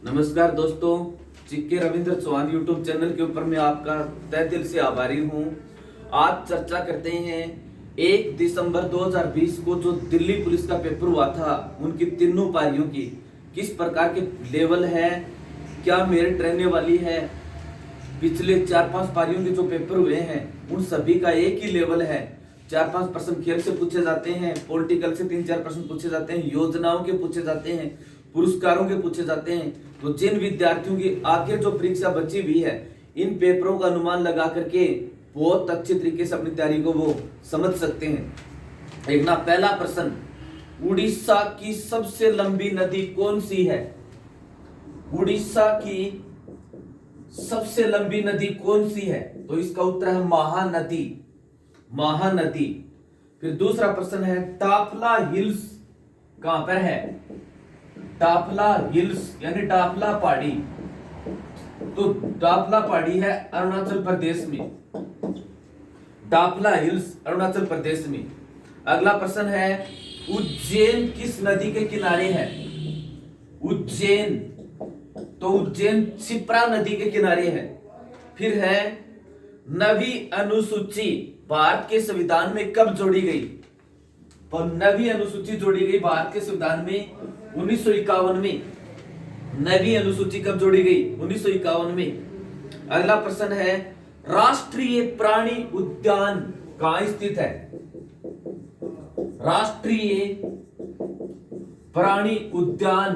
नमस्कार दोस्तों, चिक्के Ravindra Chauhan YouTube channel के ऊपर मैं आपका तहे दिल से आभारी हूं। आज चर्चा करते हैं 1 दिसंबर 2020 को जो दिल्ली पुलिस का पेपर हुआ था, उनकी तीनों पारियों की किस प्रकार के लेवल है, क्या मेरिट रहने वाली है। पिछले 4-5 पारियों के जो पेपर हुए हैं उन सभी का एक ही लेवल है। 4-5 प्रश्न खेल से पूछे जाते हैं, पॉलिटिकल से 3-4 प्रश्न पूछे जाते हैं, योजनाओं के पूछे जाते हैं, पुरस्कारों के पूछे जाते हैं। तो जिन विद्यार्थियों की आगे जो परीक्षा बची हुई है, इन पेपरों का अनुमान लगा करके बहुत अच्छे तरीके से अपनी तैयारी को वो समझ सकते हैं। एक ना पहला प्रश्न, उड़ीसा की सबसे लंबी नदी कौन सी है? उड़ीसा की सबसे लंबी नदी कौन सी है? तो इसका उत्तर है महानदी। महानदी। फिर दूसरा प्रश्न है, टाफला हिल्स कहां पर है? टाफला हिल्स यानी टाफला पहाड़ी, तो टाफला पहाड़ी है अरुणाचल प्रदेश में। टाफला हिल्स अरुणाचल प्रदेश में। अगला प्रश्न है, उज्जैन किस नदी के किनारे है? उज्जैन, तो उज्जैन क्षिप्रा नदी के किनारे है। फिर है, नवी अनुसूची भारत के संविधान में कब जोड़ी गई? और नवी अनुसूची जोड़ी गई भारत के संविधान में 1951 में। नवी अनुसूची कब जोड़ी गई? 1951 में। अगला प्रश्न है, राष्ट्रीय प्राणी उद्यान कहां स्थित है? राष्ट्रीय प्राणी उद्यान,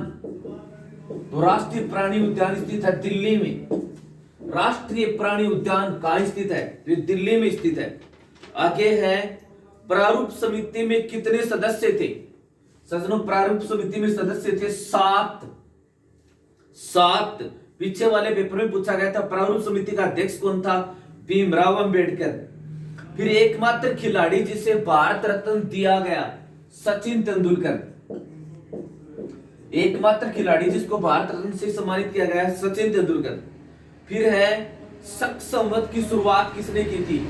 तो राष्ट्रीय प्राणी उद्यान स्थित है दिल्ली में। राष्ट्रीय प्राणी उद्यान कहां स्थित है? तो दिल्ली में स्थित है। आगे है, प्रारूप समिति में कितने सदस्य थे? सज्जनों, प्रारूप समिति में सदस्य थे 7। पीछे वाले पेपर में पूछा गया था प्रारूप समिति का अध्यक्ष कौन था? भीमराव अंबेडकर। फिर एकमात्र खिलाड़ी जिसे भारत रत्न दिया गया, सचिन तेंदुलकर। एकमात्र खिलाड़ी जिसको भारत रत्न से सम्मानित किया गया, सचिन तेंदुलकर। फिर है, शक संवत की शुरुआत किसने की थी?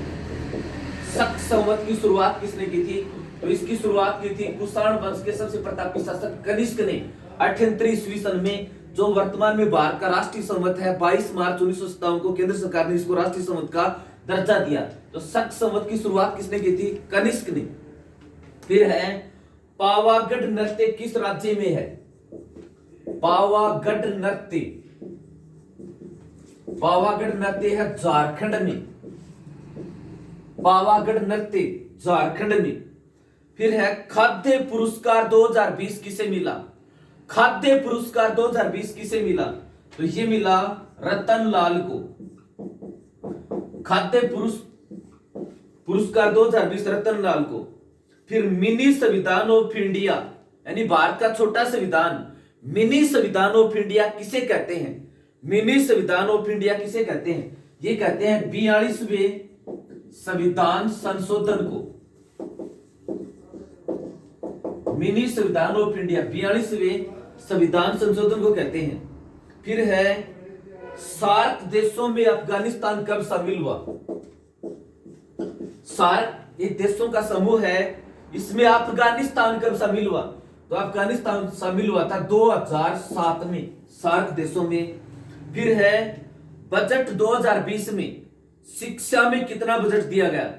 शक संवत की शुरुआत किसने की थी? तो इसकी शुरुआत की थी कुषाण वंश के सबसे प्रतापी शासक कनिष्क ने 38 ईस्वी सन में। जो वर्तमान में भारत का राष्ट्रीय संवत है, 22 मार्च 1957 को केंद्र सरकार ने इसको राष्ट्रीय संवत का दर्जा दिया। तो शक संवत की शुरुआत किसने की थी? कनिष्क ने। फिर है, पावागढ़ नृत्य किस राज्य में है? पावागढ़ नृत्य, पावागढ़ नृत्य है झारखंड में। पावागढ़ नृत्य झारखंड में। फिर है, खाद्य पुरस्कार 2020 किसे मिला? खाद्य पुरस्कार 2020 किसे मिला? तो ये मिला रतन लाल को। खाद्य पुरस्कार 2020 रतन लाल को। फिर मिनी संविधान ऑफ इंडिया यानी भारत का छोटा संविधान, मिनी संविधान ऑफ इंडिया किसे कहते हैं? मिनी संविधान ऑफ इंडिया किसे कहते हैं? ये कहते हैं 42वें संविधान संशोधन को। मिनी संविधान ऑफ इंडिया 42वें संविधान संशोधन को कहते हैं। फिर है, सार्क देशों में अफगानिस्तान कब शामिल हुआ? सार्क एक देशों का समूह है, इसमें अफगानिस्तान कब शामिल हुआ? तो अफगानिस्तान शामिल हुआ था 2007 में, सार्क देशों में। फिर है, बजट 2020 में शिक्षा में कितना बजट दिया गया?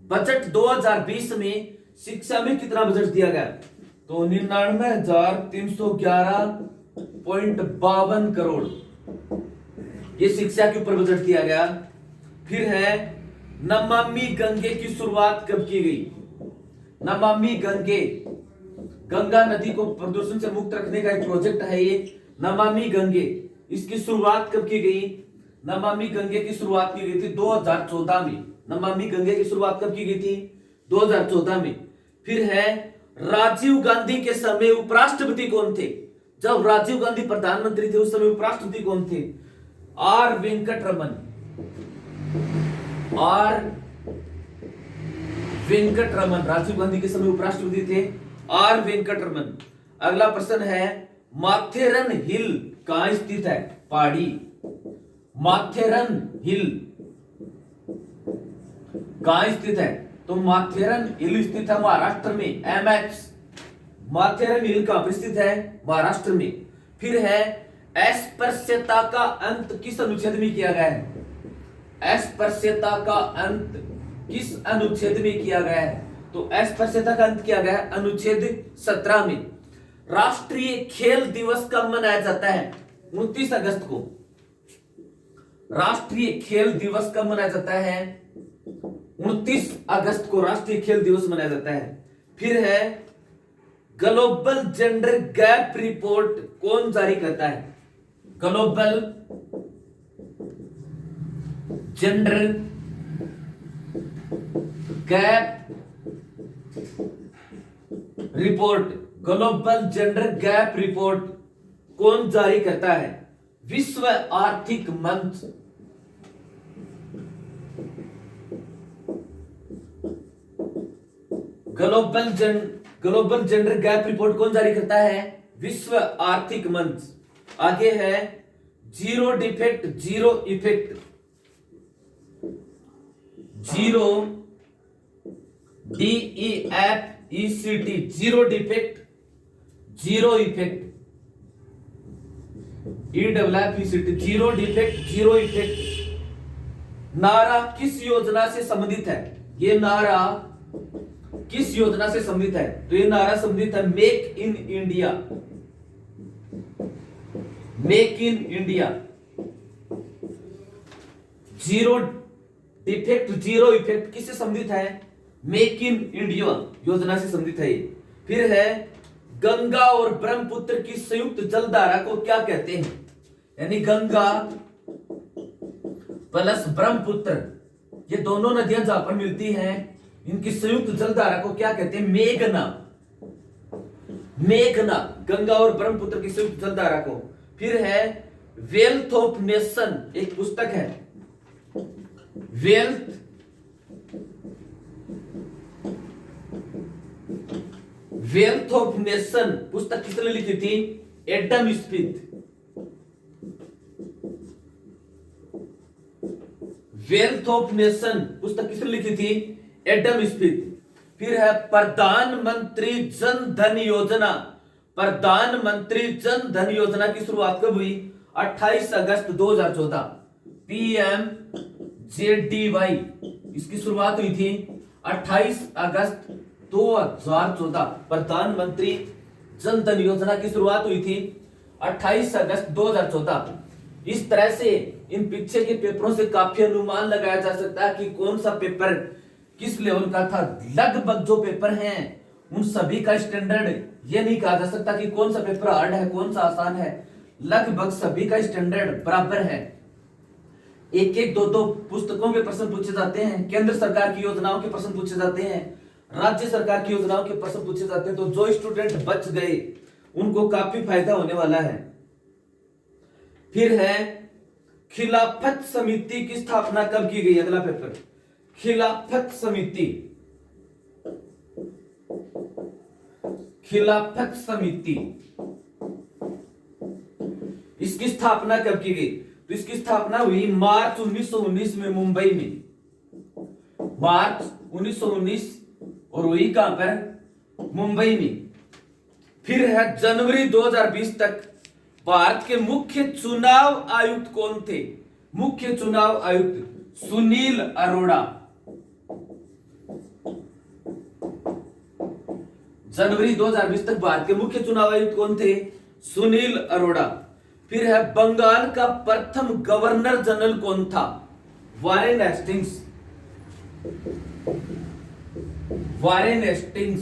बजट 2020 में शिक्षा में कितना बजट दिया गया? तो 99,311.52 करोड़, ये शिक्षा के ऊपर बजट दिया गया। फिर है, नमामि गंगे की शुरुआत कब की गई? नमामि गंगे, गंगा नदी को प्रदूषण से मुक्त रखने का एक प्रोजेक्ट है ये नमामि गंगे। इसकी शुरुआत कब की गई? नमामि गंगे की शुरुआत की गई थी 2014 में। नमामि गंगे की शुरुआत कब की गई थी? 2014 में। फिर है, राजीव गांधी के समय उपराष्ट्रपति कौन थे? जब राजीव गांधी प्रधानमंत्री थे उस समय उपराष्ट्रपति कौन थे? आर वेंकटरमन। आर वेंकटरमन राजीव गांधी के समय उपराष्ट्रपति थे, आर वेंकटरमन। अगला प्रश्न है, माथेरन हिल कहां स्थित है? पहाड़ी। माथेरन हिल कहां स्थित है? तो माथेरन हिल स्थित है महाराष्ट्र में, MH। माथेरन हिल कहां पर स्थित है? महाराष्ट्र में। फिर है, अस्पृश्यता का अंत किस अनुच्छेद में किया गया है? अस्पृश्यता का अंत किस अनुच्छेद में किया गया है? तो अस्पृश्यता का अंत किया गया है अनुच्छेद 17 में। राष्ट्रीय खेल दिवस कब मनाया जाता है? 29 अगस्त को। राष्ट्रीय खेल दिवस कब मनाया जाता है? 29 अगस्त को राष्ट्रीय खेल दिवस मनाया जाता है। फिर है ग्लोबल जेंडर गैप रिपोर्ट कौन जारी करता है? Global gender gap report, global gender gap report कौन जारी करता है? विश्व आर्थिक मंच। ग्लोबल जेंडर गैप रिपोर्ट कौन जारी करता है? विश्व आर्थिक मंच। आगे है zero defect zero effect, zero DEFECT, zero defect zero effect, EFECT, zero defect zero effect नारा किस योजना से संबंधित है? ये नारा किस योजना से संबंधित है? तो ये नारा संबंधित है make in India. Make in India. Zero defect zero effect किससे संबंधित है? मेक इन इंडिया योजना से संबंधित है। फिर है गंगा और ब्रह्मपुत्र की संयुक्त जलधारा को क्या कहते हैं? यानी गंगा प्लस ब्रह्मपुत्र, ये दोनों नदियां जहां पर मिलती हैं, इनकी संयुक्त जलधारा को क्या कहते हैं? मेघना। मेघना, गंगा और ब्रह्मपुत्र की संयुक्त जलधारा को। फिर है वेल्थ ऑफ नेशन, एक पुस्तक है वेल्थ वेल्थ ऑफ नेशन, पुस्तक किसने लिखी थी? Adam Smith. Wealth of nation पुस्तक किसने लिखी थी? Adam Smith. फिर है प्रधानमंत्री जन धन योजना। प्रधानमंत्री जन धन योजना की शुरुआत कब हुई? 28 अगस्त 2014। PMJDY इसकी शुरुआत हुई थी 28 अगस्त 2014। प्रधानमंत्री जन धन योजना की शुरुआत हुई थी 28 अगस्त 2014। इस तरह से इन पीछे के पेपरों से काफी अनुमान लगाया जा सकता है कि कौन सा पेपर किस लेवल का था। लगभग जो पेपर हैं उन सभी का स्टैंडर्ड ये नहीं कहा जा सकता कि कौन सा पेपर हार्ड है कौन सा आसान है। लगभग सभी का स्टैंडर्ड बराबर है। एक एक दो दो पुस्तकों के प्रश्न पूछे जाते हैं, केंद्र सरकार की योजनाओं के प्रश्न पूछे जाते हैं, राज्य सरकार की योजनाओं के प्रश्न पूछे जाते हैं। तो जो स्टूडेंट बच गए उनको काफी फायदा होने वाला है। फिर है खिलाफत समिति की स्थापना कब की गई? अगला पेपर खिलाफत समिति। खिलाफत समिति इसकी स्थापना कब की गई? तो इसकी स्थापना हुई मार्च 1919 में मुंबई में। मार्च 1919 और हुई कहां पर? मुंबई में। फिर है जनवरी 2020 तक भारत के मुख्य चुनाव आयुक्त कौन थे? मुख्य चुनाव आयुक्त सुनील अरोड़ा। जनवरी 2020 तक भारत के मुख्य चुनाव आयुक्त कौन थे? सुनील अरोड़ा। फिर है बंगाल का प्रथम गवर्नर जनरल कौन था? Warren Hastings. Warren Hastings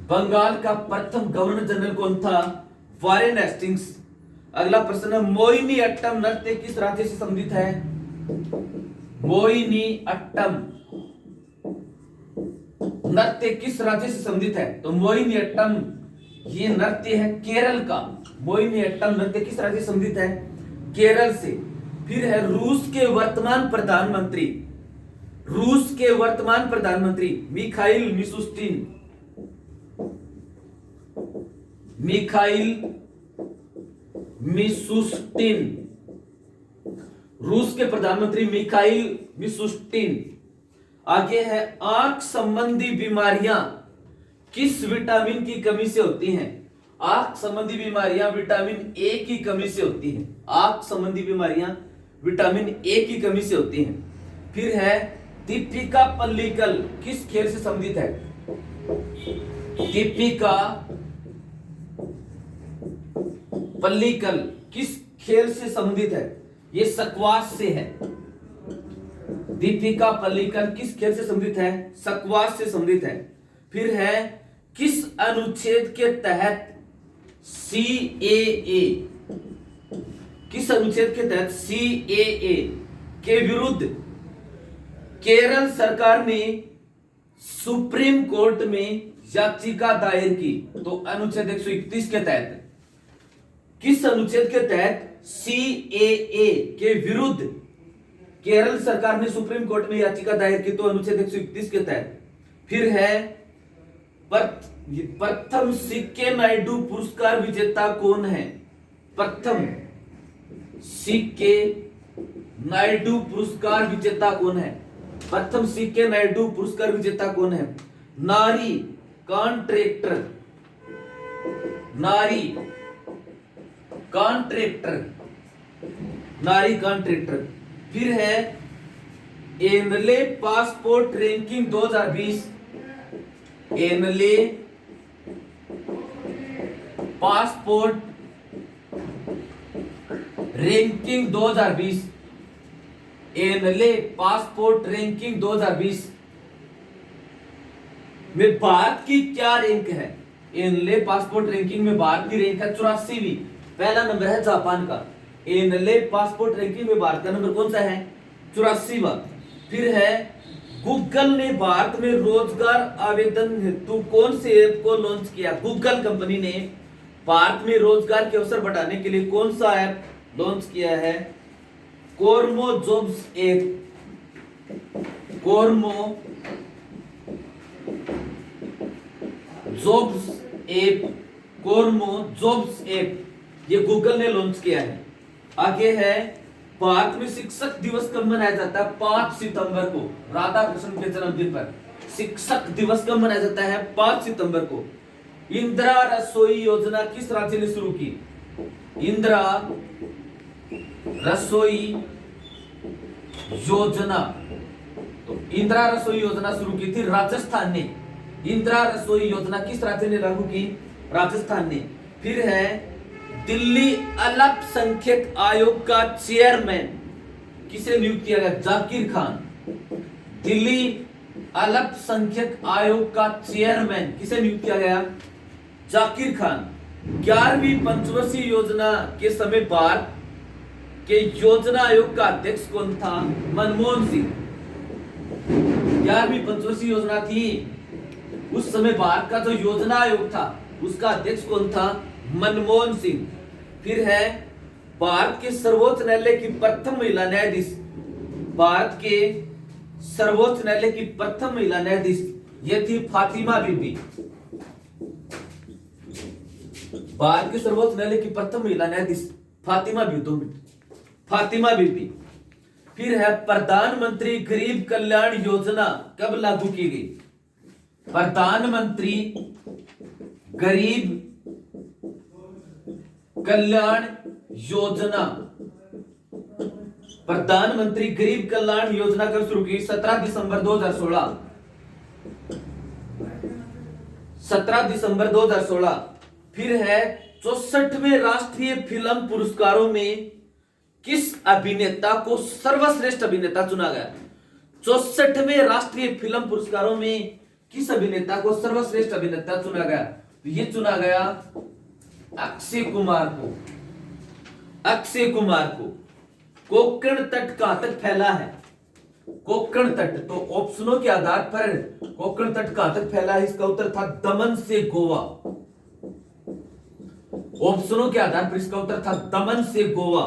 Bengal का प्रथम गवर्नर जनरल कौन था? Warren Hastings. अगला प्रश्न है मोहिनी अट्टम नृत्य किस राज्य से संबंधित है? मोहिनी अट्टम नृत्य किस राज्य से संबंधित है? तो मोहिनी अट्टम ये नृत्य है केरल का। मोहिनी अट्टम नृत्य किस राज्य से संबंधित है? केरल से। फिर है रूस के वर्तमान प्रधानमंत्री। रूस के वर्तमान प्रधानमंत्री मिखाइल मिशुस्तिन। मिखाइल मिशुस्तिन, रूस के प्रधानमंत्री मिखाइल मिशुस्तिन। आगे है आंख संबंधी बीमारियां किस विटामिन की कमी से होती हैं? आंख संबंधी बीमारियां विटामिन ए की कमी से होती हैं। आंख संबंधी बीमारियां विटामिन ए की कमी से होती हैं। फिर है दीपिका पल्लिकल किस खेल से संबंधित है? दीपिका पल्लिकल किस खेल से संबंधित है? ये स्क्वाश से है। दीपिका पल्लिकल किस खेल से संबंधित है? स्क्वाश से संबंधित है। फिर है किस अनुच्छेद के तहत CAA, किस अनुच्छेद के तहत CAA के विरुद्ध केरल सरकार ने सुप्रीम कोर्ट में याचिका दायर की? तो अनुच्छेद 131 के तहत। किस अनुच्छेद के तहत CAA के विरुद्ध केरल सरकार ने सुप्रीम कोर्ट में याचिका दायर की? तो अनुच्छेद 131 के तहत। फिर है प्रथम सीके नायडू पुरस्कार विजेता कौन है? प्रथम सीके नायडू पुरस्कार विजेता कौन है? प्रथम सीके नायडू पुरस्कार विजेता कौन है? नारी कॉन्ट्रैक्टर, नारी कॉन्ट्रैक्टर, नारी कॉन्ट्रैक्टर। फिर है Henle passport ranking 2020, Henle passport ranking 2020, Henle passport ranking 2020 में भारत की क्या रैंक है? एनले पासपोर्ट रैंकिंग में भारत की रैंक है 84वीं। पहला नंबर है जापान का। एनले पासपोर्ट रैंकिंग में भारत का नंबर कौन सा है? 84वां। फिर है गूगल ने भारत में रोजगार आवेदन हेतु कौन से ऐप को लॉन्च किया? गूगल कंपनी ने भारत में रोजगार के अवसर बढ़ाने के लिए कौन सा ऐप लॉन्च किया है? Kormo jobs app, Kormo jobs app, Kormo jobs app ये गूगल ने लॉन्च किया है। आगे है भारत में शिक्षक दिवस कब मनाया जाता है? 5 सितंबर को, राधा कृष्ण के जन्मदिन पर शिक्षक दिवस कब मनाया जाता है? 5 सितंबर को। इंदिरा रसोई योजना किस राज्य ने शुरू की? इंदिरा रसोई योजना, तो इंदिरा रसोई योजना शुरू की थी राजस्थान ने। इंदिरा रसोई योजना किस राज्य ने लागू की? राजस्थान ने। फिर है दिल्ली अल्पसंख्यक आयोग का चेयरमैन किसे नियुक्त किया गया? जाकिर खान। दिल्ली अल्पसंख्यक आयोग का चेयरमैन किसे नियुक्त किया गया? जाकिर खान। 11वीं पंचवर्षीय योजना के समय भारत के योजना आयोग का अध्यक्ष कौन था? मनमोहन सिंह। 11वीं पंचवर्षीय योजना थी, उस समय भारत का जो योजना आयोग था उसका अध्यक्ष कौन था? मनमोहन सिंह। फिर है भारत के सर्वोच्च न्यायालय की प्रथम महिला न्यायाधीश, भारत के सर्वोच्च न्यायालय की प्रथम महिला न्यायाधीश ये थी फातिमा बीबी। भारत के सर्वोच्च न्यायालय की प्रथम महिला न्यायाधीश फातिमा बीबी, फातिमा बीबी। फिर है प्रधानमंत्री गरीब कल्याण योजना कब लागू की गई? प्रधानमंत्री गरीब कल्याण योजना, प्रधानमंत्री गरीब कल्याण योजना कब शुरू की? 17 दिसंबर 2016, 17 दिसंबर 2016। फिर है 64वें राष्ट्रीय फिल्म पुरस्कारों में किस अभिनेता को सर्वश्रेष्ठ अभिनेता चुना गया? 64वें राष्ट्रीय फिल्म पुरस्कारों में किस अभिनेता को सर्वश्रेष्ठ अभिनेता चुना गया? तो ये चुना गया अक्षय कुमार को। अक्षय कुमार को। कोंकण तट कहां तक फैला है? कोंकण तट, तो ऑप्शनों के आधार पर कोंकण तट कहां तक फैला है? इसका उत्तर था दमन से गोवा। ऑप्शनों के आधार पर इसका उत्तर था दमन से गोवा।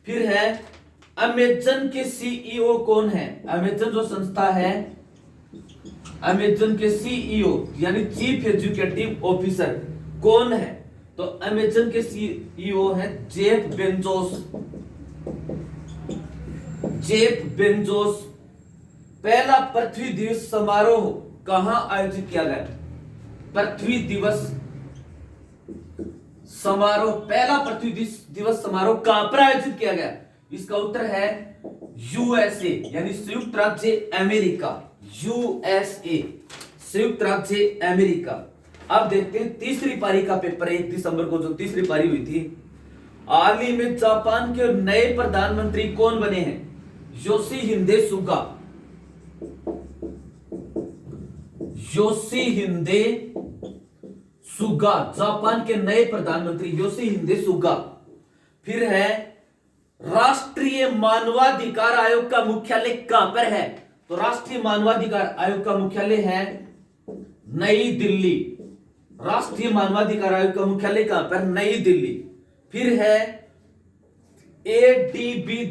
फिर है अमेजन के सीईओ कौन है? अमेजन जो संस्था है, अमेजन के सीईओ यानी चीफ एग्जीक्यूटिव ऑफिसर कौन है? तो अमेजन के सीईओ है जेफ बेजोस। Jeff Bezos. पहला पृथ्वी दिवस समारोह कहां आयोजित किया गया? पृथ्वी दिवस समारोह, पहला पृथ्वी दिवस समारोह कहां पर आयोजित किया गया? इसका उत्तर है यूएसए, यानी संयुक्त राज्य अमेरिका। यूएसए, संयुक्त राज्य अमेरिका। अब देखते हैं तीसरी पारी का पेपर 1 दिसंबर को जो तीसरी पारी हुई थी। हाल ही में जापान के नए प्रधानमंत्री कौन बने हैं? Yoshihide Suga. Yoshihide Suga, Japan के नए प्रधानमंत्री योशिहिदे सुगा। फिर है राष्ट्रीय मानवाधिकार आयोग का मुख्यालय कहां पर है? तो राष्ट्रीय मानवाधिकार आयोग का मुख्यालय है नई दिल्ली। राष्ट्रीय मानवाधिकार आयोग का मुख्यालय कहां पर? नई दिल्ली। फिर है एडीबी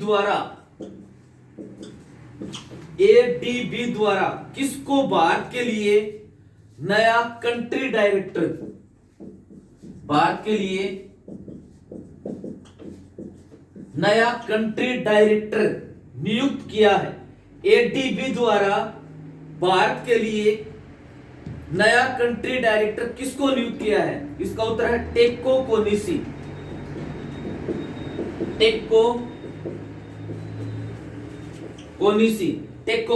द्वारा किसको भारत के लिए नया कंट्री डायरेक्टर, भारत के लिए नया कंट्री डायरेक्टर नियुक्त किया है? एडीबी द्वारा भारत के लिए नया कंट्री डायरेक्टर किसको नियुक्त किया है? इसका उत्तर है टेक्को कोनिशी। टेक्को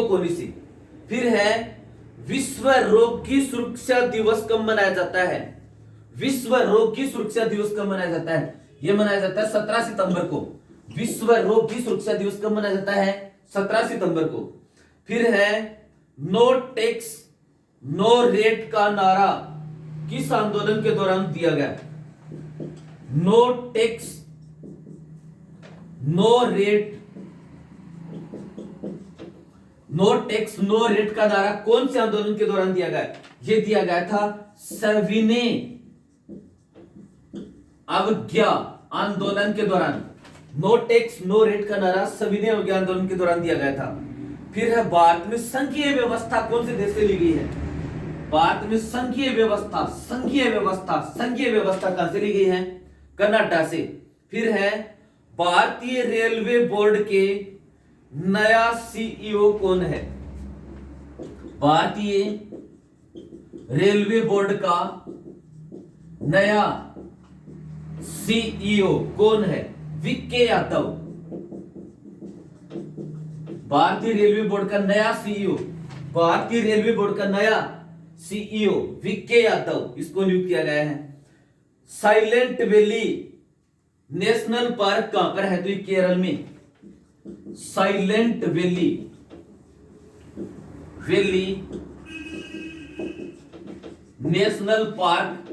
कोनिशी। फिर है विश्व रोगी सुरक्षा दिवस कब मनाया जाता है? विश्व रोगी सुरक्षा दिवस कब मनाया जाता है? यह मनाया जाता है 17 सितंबर को। विश्व रोगी सुरक्षा दिवस कब मनाया जाता है? 17 सितंबर को। फिर है नो टैक्स नो रेट का नारा किस आंदोलन के दौरान दिया गया? नो टैक्स नो रेट का नारा कौन से आंदोलन के दौरान दिया गया? यह दिया गया था सविनय अवज्ञा आंदोलन के दौरान। नो टैक्स नो रेट का नारा सविनय अवज्ञा आंदोलन के दौरान दिया गया था। फिर है भारत में संघीय व्यवस्था कौन से देश से ली गई है? भारत में संघीय व्यवस्था कहां से ली गई है? कनाडा से। फिर है भारतीय रेलवे बोर्ड के नया सीईओ कौन है? भारतीय रेलवे बोर्ड का नया सीईओ कौन है? वीके यादव। भारतीय रेलवे बोर्ड का नया सीईओ वीके यादव, इसको नियुक्त किया गया है। साइलेंट वैली नेशनल पार्क कहां पर है? तो ये केरल में। साइलेंट वैली नेशनल पार्क,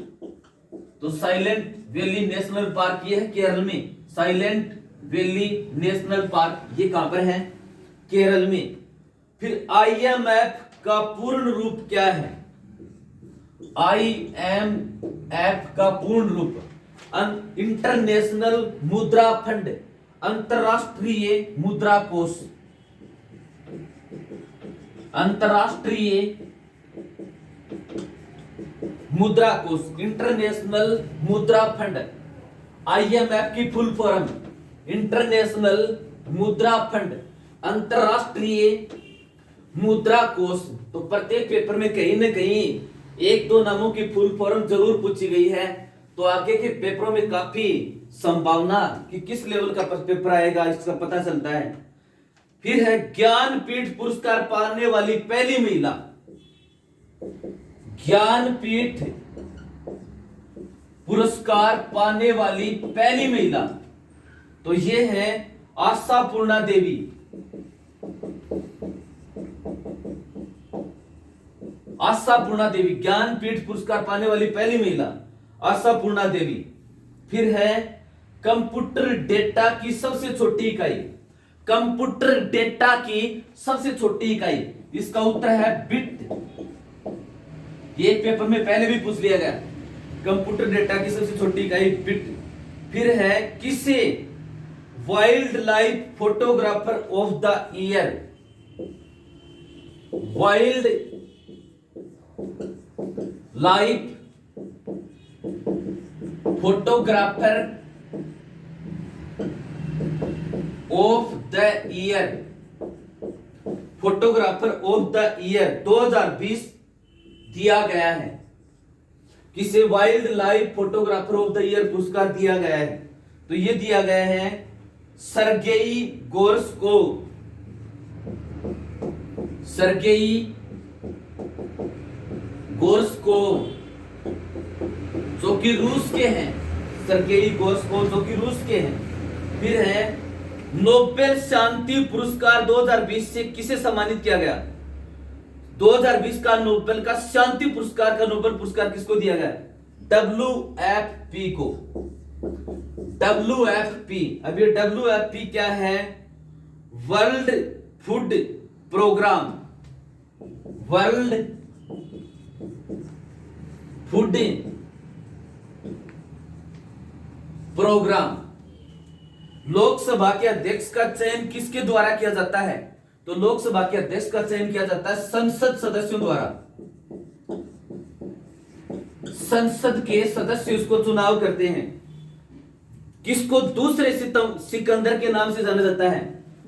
तो साइलेंट वैली नेशनल पार्क ये है केरल में। साइलेंट वैली नेशनल पार्क ये कहां पर है? केरल में। फिर आईएमएफ का पूर्ण रूप क्या है? आईएमएफ का पूर्ण रूप इंटरनेशनल मुद्रा फंड, अंतरराष्ट्रीय मुद्रा कोष। अंतरराष्ट्रीय मुद्रा कोष, इंटरनेशनल मुद्रा फंड। आईएमएफ की फुल फॉर्म इंटरनेशनल मुद्रा फंड, अंतरराष्ट्रीय मुद्रा कोष। तो प्रत्येक पेपर में कहीं ना कहीं एक दो नामों की फुल फॉर्म जरूर पूछी गई है, तो आगे के पेपरों में काफी संभावना कि किस लेवल का पेपर आएगा इसका पता चलता है। फिर है ज्ञानपीठ पुरस्कार पाने वाली पहली महिला। ज्ञानपीठ पुरस्कार पाने वाली पहली महिला, तो ये है आशापूर्णा देवी। आशापूर्णा देवी, ज्ञानपीठ पुरस्कार पाने वाली पहली महिला आशापूर्णा देवी। फिर है कंप्यूटर डेटा की सबसे छोटी इकाई। कंप्यूटर डेटा की सबसे छोटी इकाई, इसका उत्तर है बिट। ये पेपर में पहले भी पूछ लिया गया, कंप्यूटर डेटा की सबसे छोटी इकाई बिट। फिर है किसे wild life photographer of the year, wild life photographer of the year, photographer of the year 2020 दिया गया है। किसे wild life photographer of the year पुरस्कार दिया गया है? तो ये दिया गया है सर्गेई गोर्स्कोव। सर्गेई गोर्स्कोव जो कि रूस के हैं। सर्गेई गोर्स्कोव जो कि रूस के हैं। फिर है नोबेल शांति पुरस्कार 2020 से किसे सम्मानित किया गया? 2020 का नोबेल का शांति पुरस्कार का नोबेल पुरस्कार किसको दिया गया? WFP को। WFP, अब ये WFP क्या है? World food programme. World food programme. Lok Sabha के अध्यक्ष का चयन किसके द्वारा किया जाता है? तो लोकसभा के अध्यक्ष का चयन किया जाता है संसद सदस्यों द्वारा। संसद के सदस्य उसको चुनाव करते हैं। किसको दूसरे सिकंदर के नाम से जाना जाता है?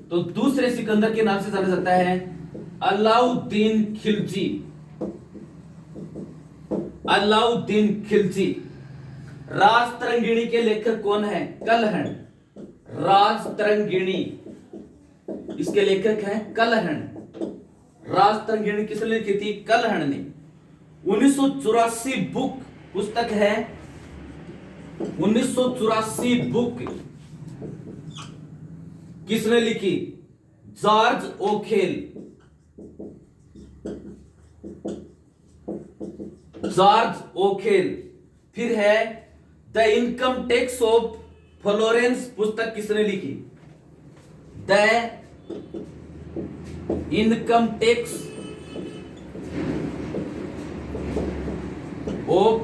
तो दूसरे सिकंदर के नाम से जाना जाता है अलाउद्दीन खिलजी। अलाउद्दीन खिलजी। राजतरंगिणी के लेखक कौन है? कलहण। राजतरंगिणी इसके लेखक हैं कलहण। राजतरंगिणी किसने लिखी थी? कलहण ने। 1984 बुक पुस्तक है। 1984 बुक किसने लिखी? जॉर्ज ओखेल। जॉर्ज ओखेल। फिर है the income tax of Florence पुस्तक किसने लिखी? The income tax of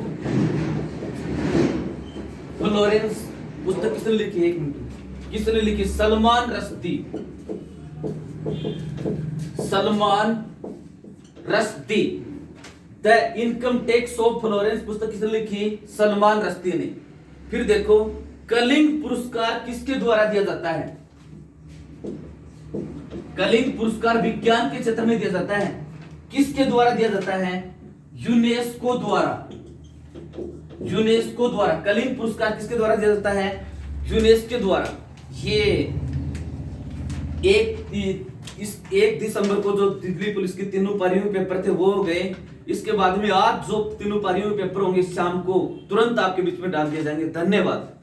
Florence पुस्तक किसने लिखी? एक मिनट, किसने लिखी? Salman Rushdie. Salman Rushdie. The income tax of Florence पुस्तक किसने लिखी? सलमान रश्दी ने। फिर देखो कलिंग पुरस्कार किसके द्वारा दिया जाता है? कलिंग पुरस्कार विज्ञान के क्षेत्र में दिया जाता है। किसके द्वारा दिया जाता है? यूनेस्को द्वारा। यूनेस्को द्वारा कलिंग पुरस्कार किसके द्वारा दिया जाता है? यूनेस्को द्वारा। ये 1 दिसंबर को जो दिल्ली पुलिस की तीनों पारियों के पेपर थे वो हो गए। इसके बाद में आज जो तीनों पारियों के पेपर होंगे शाम को तुरंत आपके बीच में डाल दिए जाएंगे। धन्यवाद।